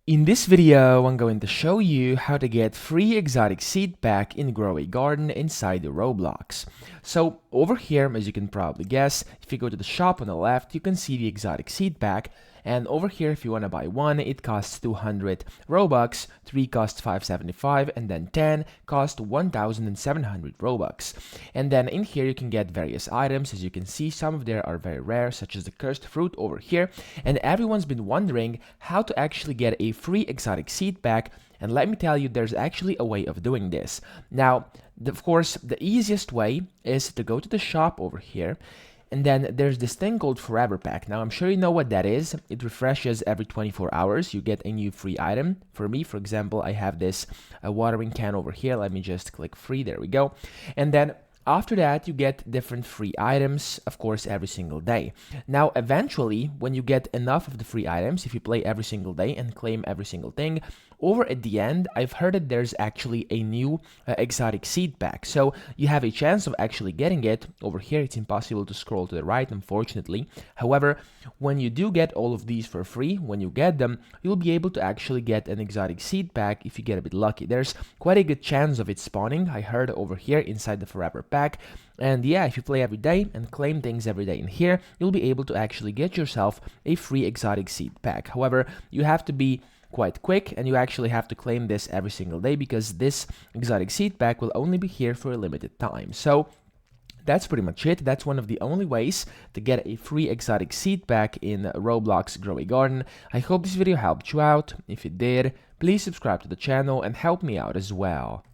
In this video, I'm going to show you how to get free exotic seed pack in Grow a Garden inside the Roblox. So over here, as you can probably guess, if you go to the shop on the left, you can see the exotic seed pack. And over here, if you want to buy one, it costs 200 Robux, 3 cost 575, and then 10 cost 1,700 Robux. And then in here, you can get various items. As you can see, some of them are very rare, such as the cursed fruit over here. And everyone's been wondering how to actually get a free exotic seed pack. And let me tell you, there's actually a way of doing this. Now, of course, the easiest way is to go to the shop over here. And then there's this thing called Forever Pack. Now, I'm sure you know what that is. It refreshes every 24 hours. You get a new free item. For me, for example, I have this watering can over here. Let me just click free. There we go. And then after that, you get different free items, of course, every single day. Now, eventually, when you get enough of the free items, if you play every single day and claim every single thing, over at the end, I've heard that there's actually a new exotic seed pack. So you have a chance of actually getting it. Over here, it's impossible to scroll to the right, unfortunately. However, when you do get all of these for free, when you get them, you'll be able to actually get an exotic seed pack if you get a bit lucky. There's quite a good chance of it spawning, I heard over here inside the Forever Pack. And yeah, if you play every day and claim things every day in here, you'll be able to actually get yourself a free exotic seed pack. However, you have to be quite quick, and you actually have to claim this every single day because this exotic seed pack will only be here for a limited time. So that's pretty much it. That's one of the only ways to get a free exotic seed pack in Roblox Grow a Garden. I hope this video helped you out. If it did, please subscribe to the channel and help me out as well.